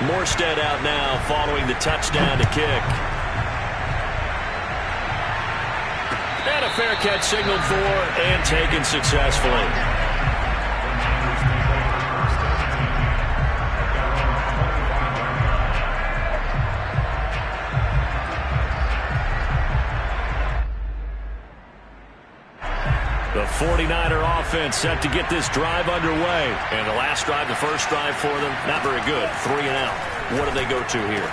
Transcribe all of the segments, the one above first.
Morstead out now following the touchdown to kick. And a fair catch signaled for and taken successfully. The 49er offense set to get this drive underway. And the last drive, the first drive for them, not very good. 3 and out. What do they go to here?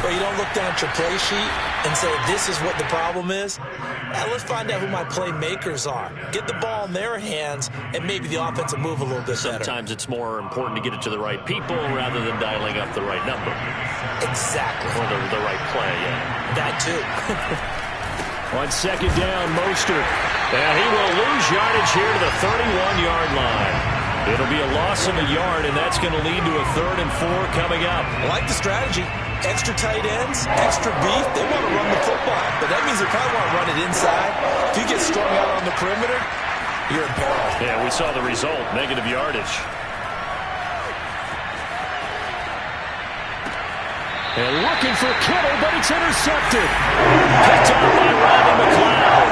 Well, you don't look down at your play sheet and say, this is what the problem is. Now, let's find out who my playmakers are. Get the ball in their hands, and maybe the offense will move a little bit better. Sometimes it's more important to get it to the right people rather than dialing up the right number. Exactly. Or the right play, yeah. That too. On second down, Mostert. And he will lose yardage here to the 31-yard line. It'll be a loss of a yard, and that's going to lead to a 3rd and 4 coming up. I like the strategy. Extra tight ends, extra beef. They want to run the football, but that means they probably want to run it inside. If you get strung out on the perimeter, you're in peril. Yeah, we saw the result, negative yardage. And looking for Kittle, but it's intercepted. Picked up by Rodney McLeod.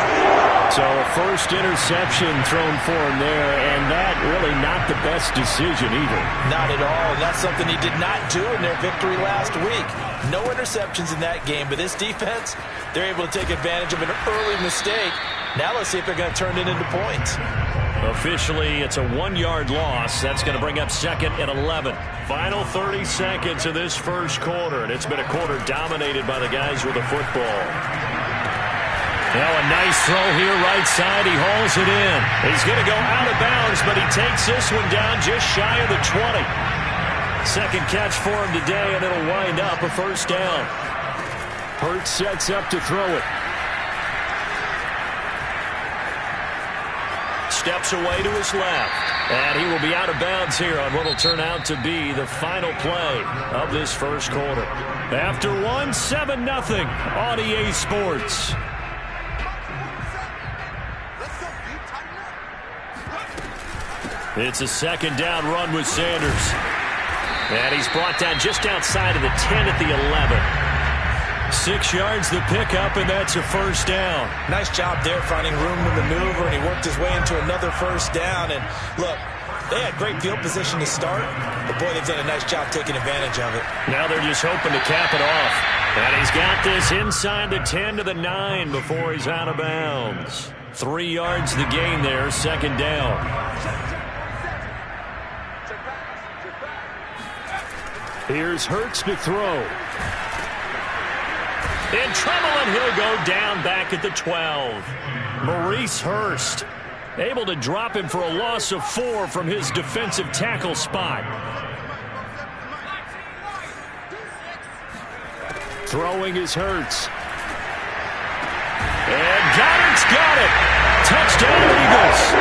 So a first interception thrown for him there, and that really not the best decision either. Not at all, and that's something he did not do in their victory last week. No interceptions in that game, but this defense, they're able to take advantage of an early mistake. Now let's see if they're going to turn it into points. Officially, it's a 1-yard loss. That's going to bring up 2nd and 11. Final 30 seconds of this first quarter, and it's been a quarter dominated by the guys with the football. Now a nice throw here, right side. He hauls it in. He's going to go out of bounds, but he takes this one down just shy of the 20. Second catch for him today, and it'll wind up a first down. Hurts sets up to throw it. Steps away to his left. And he will be out of bounds here on what will turn out to be the final play of this first quarter. After 1, 7-0 on EA Sports. It's a second down run with Sanders. And he's brought down just outside of the 10 at the 11. 6 yards the pickup, and that's a first down. Nice job there finding room to maneuver, and he worked his way into another first down. And look, they had great field position to start, but boy, they've done a nice job taking advantage of it. Now they're just hoping to cap it off. And he's got this inside the 10 to the 9 before he's out of bounds. 3 yards the gain there, second down. Here's Hurts to throw. In trouble, and he'll go down back at the 12. Maurice Hurst able to drop him for a loss of 4 from his defensive tackle spot. Throwing is Hurts. And Goddard's got it. Touchdown, Eagles.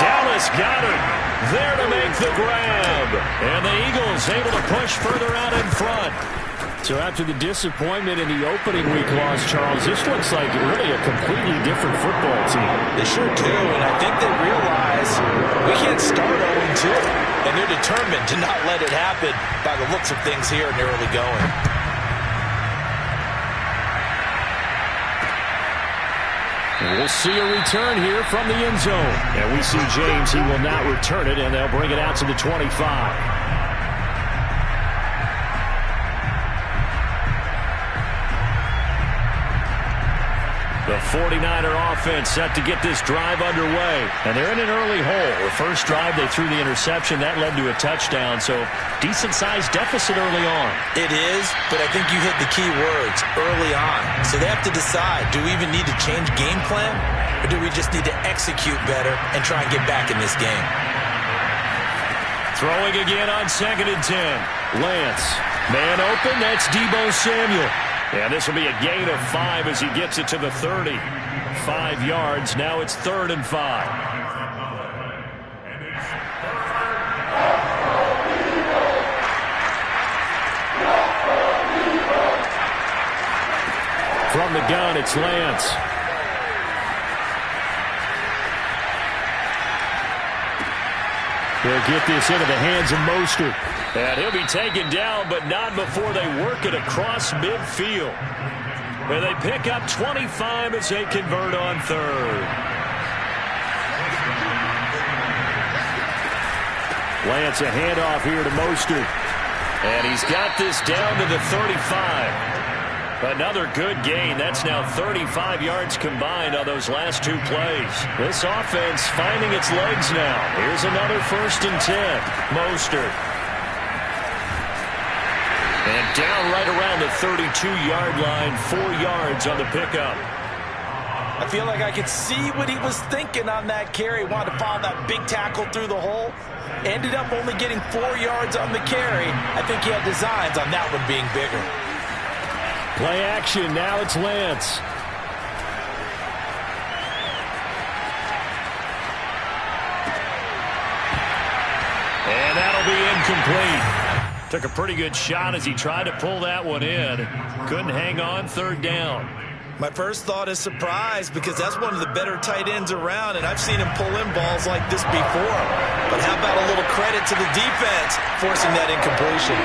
Dallas Goedert there to make the grab. And the Eagles able to push further out in front. So after the disappointment in the opening week loss, Charles, this looks like really a completely different football team. They sure do, and I think they realize we can't start 0-2. And they're determined to not let it happen by the looks of things here in the early going. And we'll see a return here from the end zone. And we see James, he will not return it, and they'll bring it out to the 25. The 49er offense set to get this drive underway. And they're in an early hole. The first drive, they threw the interception. That led to a touchdown. So decent-sized deficit early on. It is, but I think you hit the key words, early on. So they have to decide, do we even need to change game plan? Or do we just need to execute better and try and get back in this game? Throwing again on 2nd and 10. Lance. Man open, that's Deebo Samuel. And this will be a gain of 5 as he gets it to the 30. 5 yards. Now it's 3rd and 5. From the gun, it's Lance. They'll get this into the hands of Mostert. And he'll be taken down, but not before they work it across midfield. And they pick up 25 as they convert on third. Lance, a handoff here to Mostert. And he's got this down to the 35. Another good gain. That's now 35 yards combined on those last two plays. This offense finding its legs now. Here's another 1st and 10. Mostert. And down right around the 32-yard line. 4 yards on the pickup. I feel like I could see what he was thinking on that carry. Wanted to follow that big tackle through the hole. Ended up only getting 4 yards on the carry. I think he had designs on that one being bigger. Play action. Now it's Lance. And that'll be incomplete. Took a pretty good shot as he tried to pull that one in. Couldn't hang on 3rd down. My first thought is surprise because that's one of the better tight ends around, and I've seen him pull in balls like this before. But how about a little credit to the defense forcing that incompletion?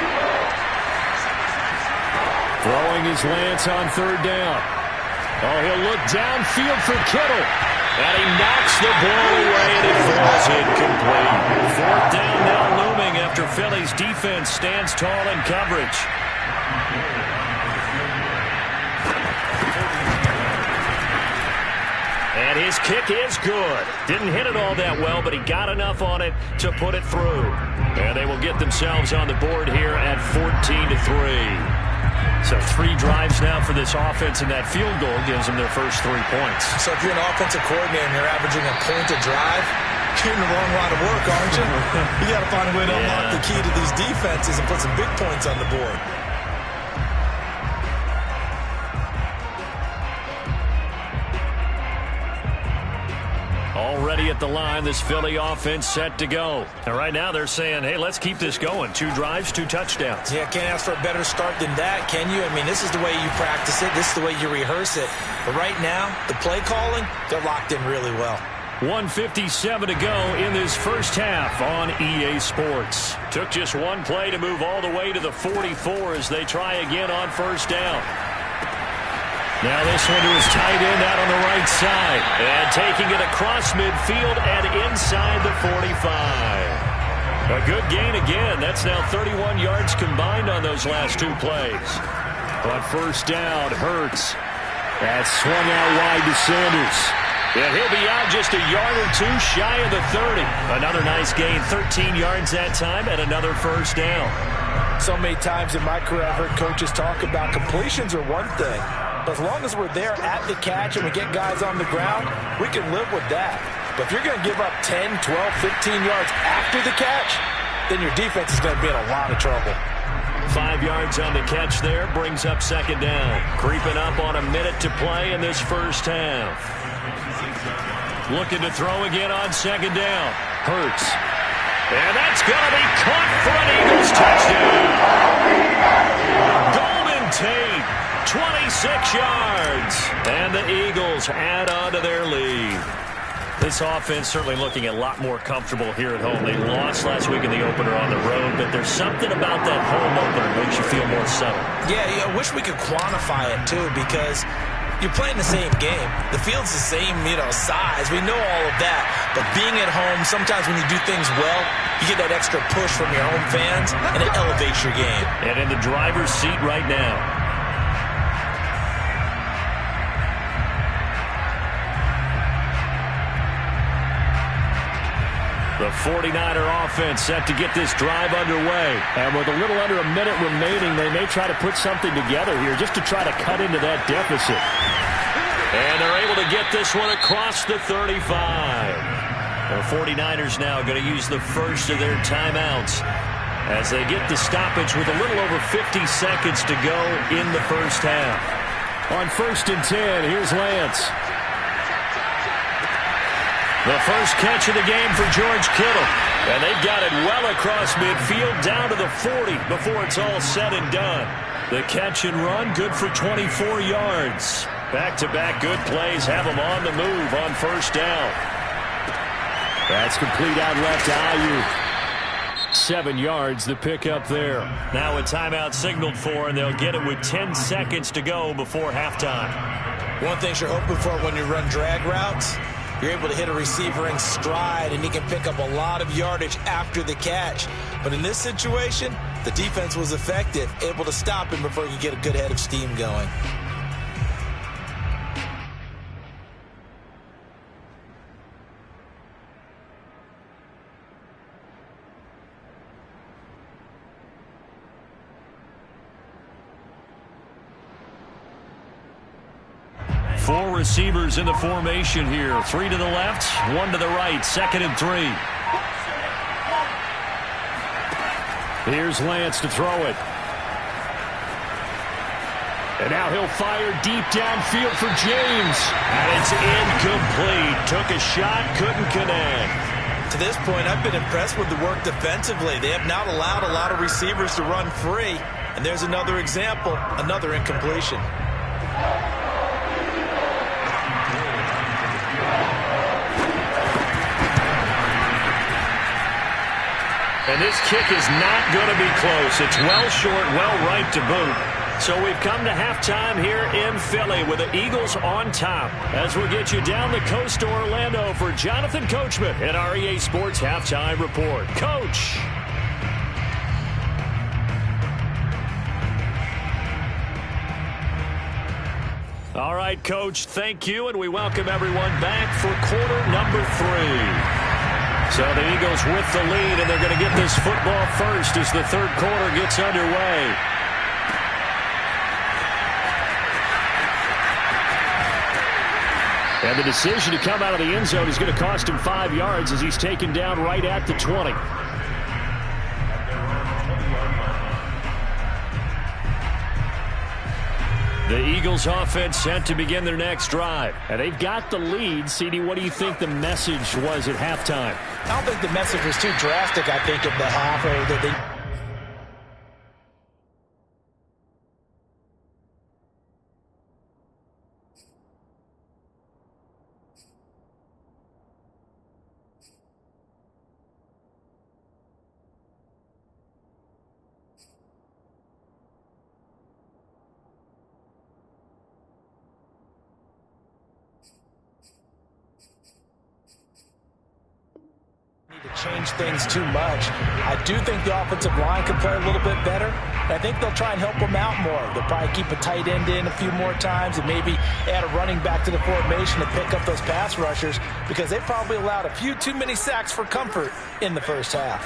Throwing his Lance on 3rd down. Oh, he'll look downfield for Kittle. And he knocks the ball away, and it falls incomplete. 4th down now looming after Philly's defense stands tall in coverage. And his kick is good. Didn't hit it all that well, but he got enough on it to put it through. And they will get themselves on the board here at 14-3. So 3 drives now for this offense, and that field goal gives them their first 3 points. So if you're an offensive coordinator and you're averaging a point a drive, you're in the wrong line of work, aren't you? You got to find a way to unlock the key to these defenses and put some big points on the board. Already at the line, this Philly offense set to go. And right now they're saying, hey, let's keep this going. 2 drives, 2 touchdowns. Yeah, can't ask for a better start than that, can you? I mean, this is the way you practice it. This is the way you rehearse it. But right now, the play calling, they're locked in really well. 1:57 to go in this first half on EA Sports. Took just one play to move all the way to the 44 as they try again on 1st down. Now this one to his tight end out on the right side. And taking it across midfield and inside the 45. A good gain again. That's now 31 yards combined on those last 2 plays. On 1st down, Hurts. That's swung out wide to Sanders. And he'll be out just a yard or 2 shy of the 30. Another nice gain, 13 yards that time, and another 1st down. So many times in my career I've heard coaches talk about completions are one thing. But as long as we're there at the catch and we get guys on the ground, we can live with that. But if you're going to give up 10, 12, 15 yards after the catch, then your defense is going to be in a lot of trouble. 5 yards on the catch there brings up 2nd down. Creeping up on a minute to play in this first half. Looking to throw again on 2nd down. Hurts. And that's going to be caught for an Eagles touchdown. Golden Tate, 26 yards. And the Eagles add on to their lead. This offense certainly looking a lot more comfortable here at home. They lost last week in the opener on the road, but there's something about that home opener that makes you feel more settled. Yeah, I wish we could quantify it, too, because you're playing the same game. The field's the same, size. We know all of that. But being at home, sometimes when you do things well, you get that extra push from your home fans, and it elevates your game. And in the driver's seat right now. The 49er offense set to get this drive underway. And with a little under a minute remaining, they may try to put something together here just to try to cut into that deficit. And they're able to get this one across the 35. The 49ers now going to use the first of their timeouts as they get the stoppage with a little over 50 seconds to go in the first half. On 1st and 10, here's Lance. The first catch of the game for George Kittle. And they've got it well across midfield down to the 40 before it's all said and done. The catch and run, good for 24 yards. Back-to-back good plays have them on the move on 1st down. That's complete out left to Ayuk. 7 yards, the pickup there. Now a timeout signaled for, and they'll get it with 10 seconds to go before halftime. One thing you're hoping for when you run drag routes, you're able to hit a receiver in stride, and he can pick up a lot of yardage after the catch. But in this situation, the defense was effective, able to stop him before he could get a good head of steam going. Four receivers in the formation here. 3 to the left, 1 to the right. 2nd and 3. Here's Lance to throw it. And now he'll fire deep downfield for James. And it's incomplete. Took a shot, couldn't connect. To this point, I've been impressed with the work defensively. They have not allowed a lot of receivers to run free. And there's another example, another incompletion. And this kick is not going to be close. It's well short, well right to boot. So we've come to halftime here in Philly with the Eagles on top. As we get you down the coast to Orlando for Jonathan Coachman at our EA Sports Halftime Report. Coach. All right, Coach, thank you, and we welcome everyone back for quarter number 3. So the Eagles with the lead, and they're going to get this football first as the third quarter gets underway. And the decision to come out of the end zone is going to cost him 5 yards as he's taken down right at the 20. The Eagles offense set to begin their next drive. And they've got the lead. CD, what do you think the message was at halftime? I don't think the message was too drastic, I think, at the half. Or that they to change things too much. I do think the offensive line could play a little bit better. I think they'll try and help them out more. They'll probably keep a tight end in a few more times and maybe add a running back to the formation to pick up those pass rushers because they probably allowed a few too many sacks for comfort in the first half.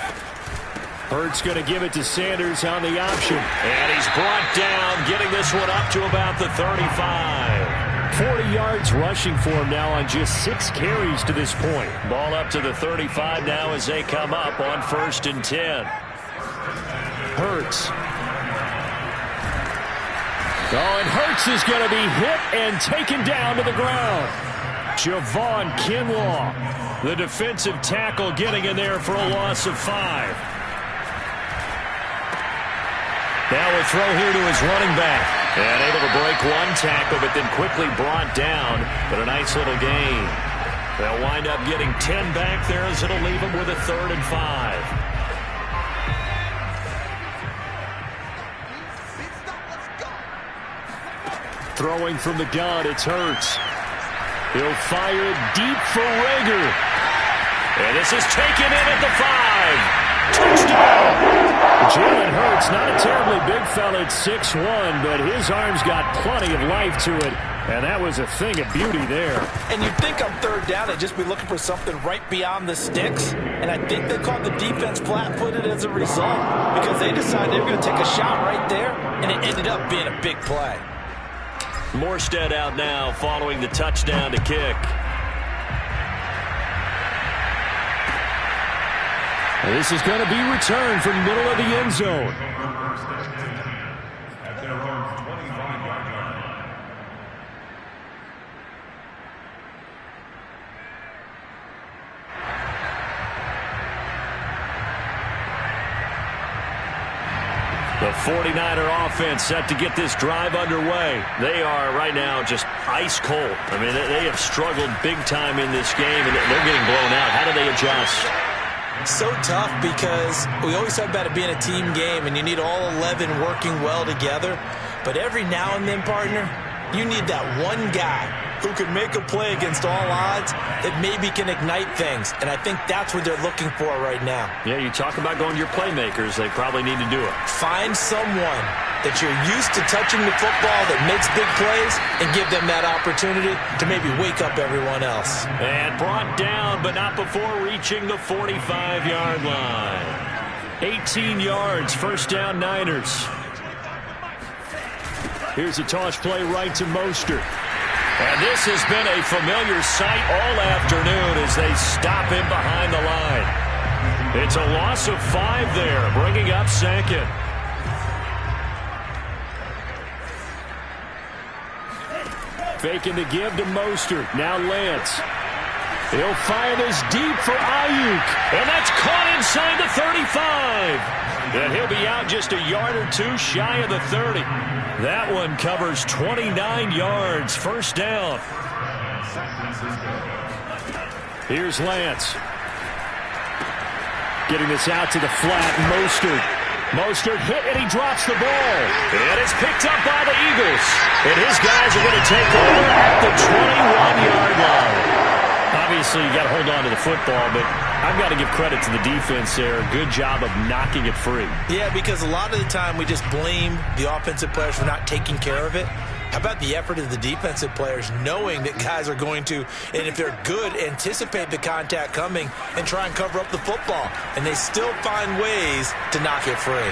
Hurts going to give it to Sanders on the option. And he's brought down, getting this one up to about the 35. 40 yards rushing for him now on just 6 carries to this point. Ball up to the 35 now as they come up on 1st and 10. Hurts. Oh, and Hurts is going to be hit and taken down to the ground. Javon Kinlaw, the defensive tackle, getting in there for a loss of 5. Now a throw here to his running back. And able to break one tackle, but then quickly brought down. But a nice little gain. They'll wind up getting 10 back there as it'll leave them with a 3rd and 5. Throwing from the gun, it's Hurts. He'll fire it deep for Rager. And this is taken in at the 5. Touchdown! Jalen Hurts, not a terribly big fella at 6'1", but his arms got plenty of life to it, and that was a thing of beauty there. And you'd think on 3rd down they'd just be looking for something right beyond the sticks, and I think they caught the defense flat-footed as a result because they decided they were going to take a shot right there, and it ended up being a big play. Morstead out now following the touchdown to kick. This is going to be returned from the middle of the end zone. The 49er offense set to get this drive underway. They are right now just ice cold. I mean, they have struggled big time in this game, and they're getting blown out. How do they adjust? So tough because we always talk about it being a team game, and you need all 11 working well together. But every now and then, partner, you need that one guy who can make a play against all odds that maybe can ignite things. And I think that's what they're looking for right now. Yeah, you talk about going to your playmakers. They probably need to do it. Find someone that you're used to touching the football that makes big plays and give them that opportunity to maybe wake up everyone else. And brought down, but not before reaching the 45-yard line. 18 yards, first down Niners. Here's a toss play right to Mostert. And this has been a familiar sight all afternoon as they stop him behind the line. It's a loss of 5 there, bringing up second. Faking the give to Mostert. Now Lance. He'll fire this deep for Ayuk. And that's caught inside the 35. And he'll be out just a yard or two shy of the 30. That one covers 29 yards. First down. Here's Lance. Getting this out to the flat. Mostert. Mostert hit and he drops the ball. And it's picked up by the Eagles. And his guys are going to take over at the 21-yard line. Obviously, you got to hold on to the football, but I've got to give credit to the defense there. Good job of knocking it free. Yeah, because a lot of the time we just blame the offensive players for not taking care of it. How about the effort of the defensive players knowing that guys are going to, and if they're good, anticipate the contact coming and try and cover up the football. And they still find ways to knock it free.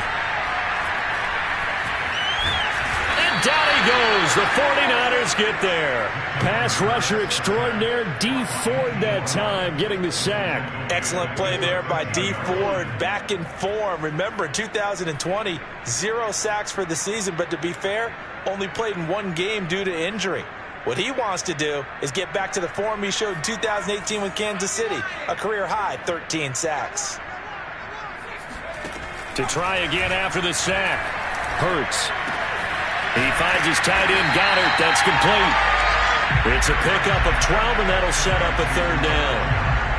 And down he goes. The 49ers get there. Pass rusher extraordinaire, D. Ford that time getting the sack. Excellent play there by D. Ford, back in form. Remember, 2020, 0 sacks for the season, but to be fair, only played in 1 game due to injury. What he wants to do is get back to the form he showed in 2018 with Kansas City, a career-high 13 sacks. To try again after the sack. Hurts. He finds his tight end, Goddard. That's complete. It's a pickup of 12, and that'll set up a third down.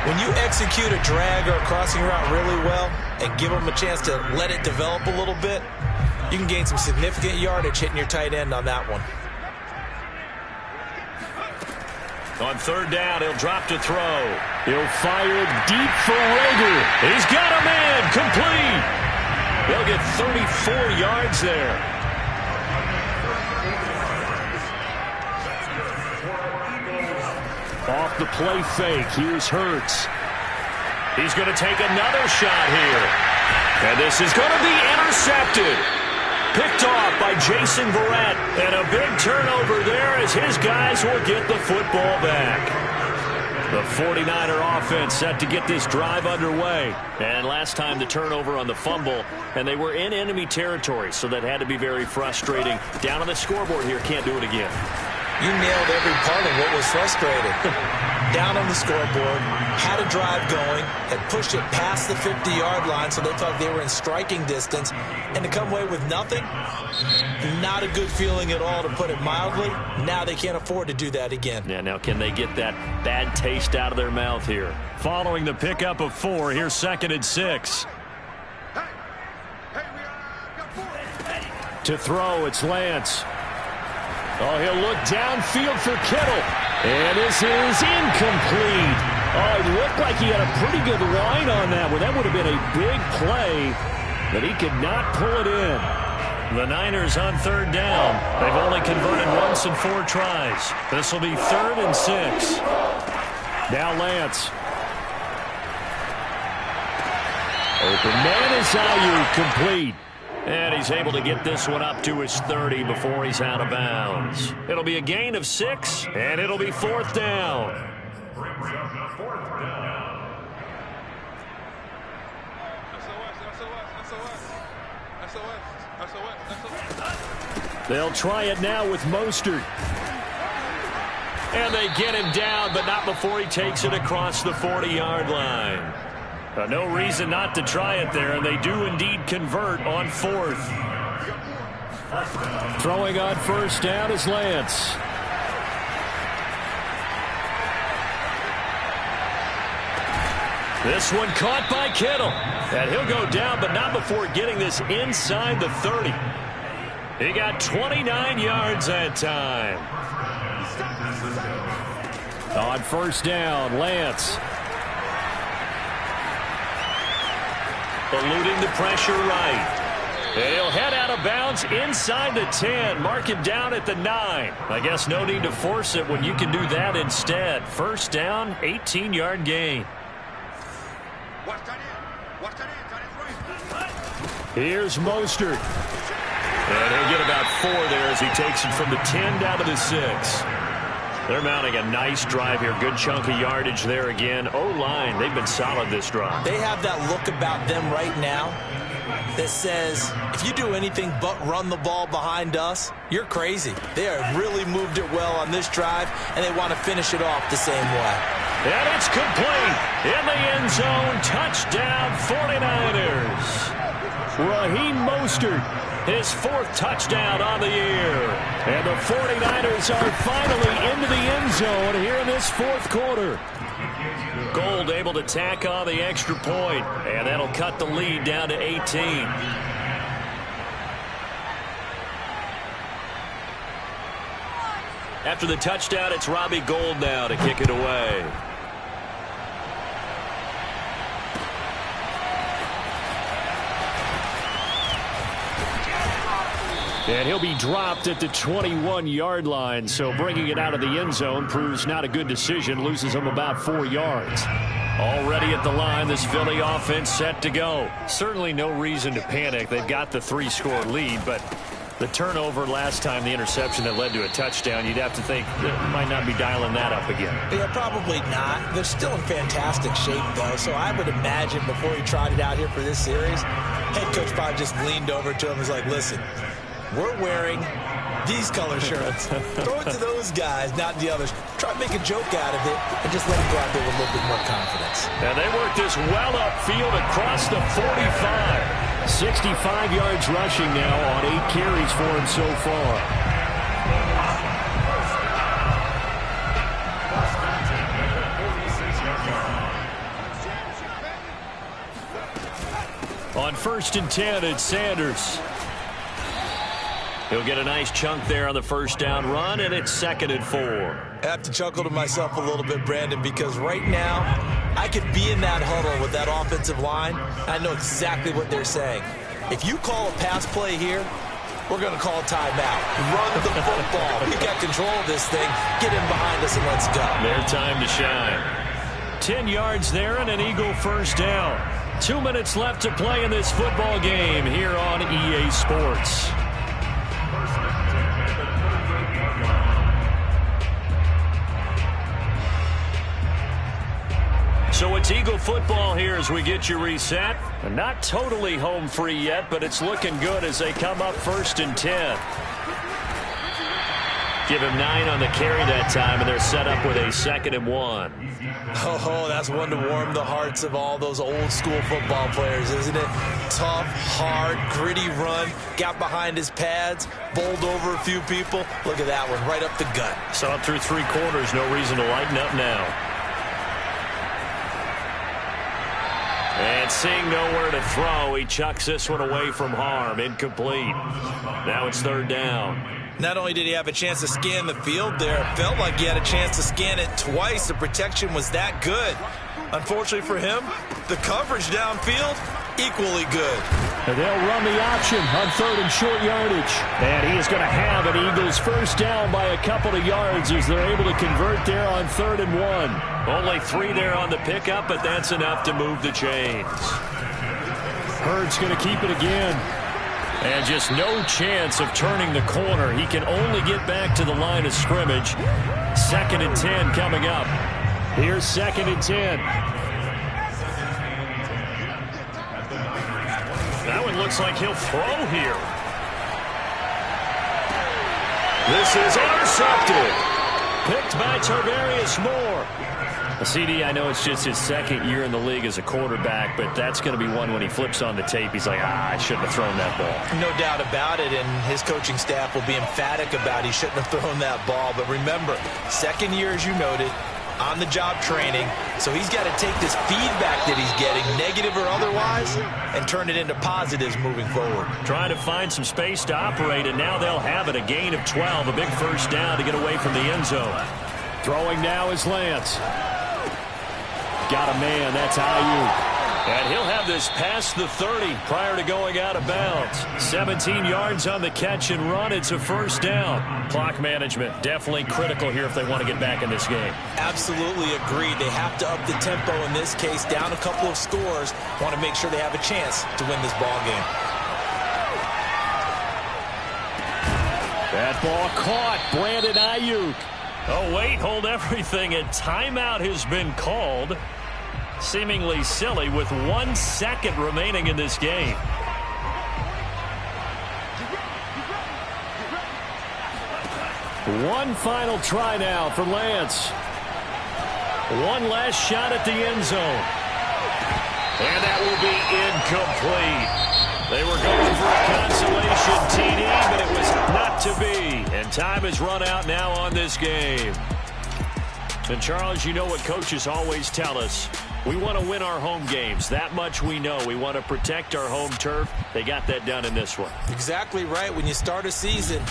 When you execute a drag or a crossing route really well and give them a chance to let it develop a little bit, you can gain some significant yardage hitting your tight end on that one. On third down, he'll drop to throw. He'll fire deep for Rager. He's got a man. Complete. They'll get 34 yards there. Off the play fake. Here's Hurts. He's going to take another shot here. And this is going to be intercepted. Picked off by Jason Verrett. And a big turnover there as his guys will get the football back. The 49er offense set to get this drive underway. And last time the turnover on the fumble, and they were in enemy territory, so that had to be very frustrating. Down on the scoreboard here, can't do it again. You nailed every part of what was frustrating. Down on the scoreboard, had a drive going, had pushed it past the 50-yard line so they thought they were in striking distance, and to come away with nothing, not a good feeling at all, to put it mildly. Now they can't afford to do that again. Yeah, now can they get that bad taste out of their mouth here? Following the pickup of 4, here's 2nd and 6. To throw, it's Lance. Oh, he'll look downfield for Kittle. And this is incomplete. Oh, it looked like he had a pretty good line on that one. That would have been a big play, but he could not pull it in. The Niners on third down. They've only converted once in 4 tries. This will be 3rd and 6. Now Lance. Open man is Ayuk, complete. And he's able to get this one up to his 30 before he's out of bounds. It'll be a gain of 6, and it'll be 4th down. They'll try it now with Mostert. And they get him down, but not before he takes it across the 40-yard line. No reason not to try it there, and they do indeed convert on 4th. Throwing on first down is Lance. This one caught by Kittle. And he'll go down, but not before getting this inside the 30. He got 29 yards that time. On first down, Lance. Eluding the pressure right. He'll head out of bounds inside the 10. Mark him down at the 9. I guess no need to force it when you can do that instead. First down, 18-yard gain. Here's Mostert. And he'll get about 4 there as he takes it from the 10 down to the 6. They're mounting a nice drive here. Good chunk of yardage there again. O-line, they've been solid this drive. They have that look about them right now that says, if you do anything but run the ball behind us, you're crazy. They have really moved it well on this drive, and they want to finish it off the same way. And it's complete. In the end zone, touchdown 49ers. Raheem Mostert, his 4th touchdown on the year. And the 49ers are finally into the end zone here in this 4th quarter. Gold able to tack on the extra point, and that'll cut the lead down to 18. After the touchdown, it's Robbie Gould now to kick it away. And he'll be dropped at the 21-yard line, so bringing it out of the end zone proves not a good decision, loses him about 4 yards. Already at the line, this Philly offense set to go. Certainly no reason to panic. They've got the 3-score lead, but the turnover last time, the interception that led to a touchdown, you'd have to think that might not be dialing that up again. Yeah, probably not. They're still in fantastic shape, though, so I would imagine before he trotted out here for this series, head coach probably just leaned over to him and was like, listen, we're wearing these color shirts. Throw it to those guys, not the others. Try to make a joke out of it and just let them go out there with a little bit more confidence. And they work this well upfield across the 45. 65 yards rushing now on 8 carries for him so far. On 1st and 10, it's Sanders. He'll get a nice chunk there on the first down run, and it's 2nd and 4. I have to chuckle to myself a little bit, Brandon, because right now I could be in that huddle with that offensive line. I know exactly what they're saying. If you call a pass play here, we're going to call a timeout. Run the football. We got control of this thing. Get in behind us and let's go. Their time to shine. 10 yards there and an Eagle first down. 2 minutes left to play in this football game here on EA Sports. So it's Eagle football here as we get you reset. Not totally home free yet, but it's looking good as they come up 1st and 10. Give him 9 on the carry that time, and they're set up with a 2nd and 1. Oh, that's one to warm the hearts of all those old school football players, isn't it? Tough, hard, gritty run, got behind his pads, bowled over a few people. Look at that one, right up the gut. Saw it through 3 quarters, no reason to lighten up now. And seeing nowhere to throw, he chucks this one away from harm. Incomplete. Now it's 3rd down. Not only did he have a chance to scan the field there, it felt like he had a chance to scan it twice. The protection was that good. Unfortunately for him, the coverage downfield, equally good. And they'll run the option on 3rd and short yardage. And he is going to have an Eagles first down by a couple of yards as they're able to convert there on 3rd and 1. Only 3 there on the pickup, but that's enough to move the chains. Hurd's going to keep it again. And just no chance of turning the corner. He can only get back to the line of scrimmage. 2nd and 10 coming up. Here's 2nd and 10. That one looks like he'll throw here. This is intercepted. Picked by Tarvarius Moore. CD, I know it's just his second year in the league as a quarterback, but that's going to be one when he flips on the tape, he's like, I shouldn't have thrown that ball. No doubt about it, and his coaching staff will be emphatic about he shouldn't have thrown that ball. But remember, second year, as you noted, on-the-job training, so he's got to take this feedback that he's getting, negative or otherwise, and turn it into positives moving forward. Trying to find some space to operate, and now they'll have it. A gain of 12, a big first down to get away from the end zone. Throwing now is Lance. Got a man, that's Ayuk. And he'll have this past the 30 prior to going out of bounds. 17 yards on the catch and run. It's a first down. Clock management definitely critical here if they want to get back in this game. Absolutely agreed. They have to up the tempo in this case, down a couple of scores. Want to make sure they have a chance to win this ball game. That ball caught. Brandon Ayuk. Oh, wait, hold everything. A timeout has been called. Seemingly silly with 1 second remaining in this game. One final try now for Lance. One last shot at the end zone. And that will be incomplete. They were going for a consolation TD, but it was not to be. And time has run out now on this game. And Charles, you know what coaches always tell us. We want to win our home games. That much we know. We want to protect our home turf. They got that done in this one. Exactly right. When you start a season,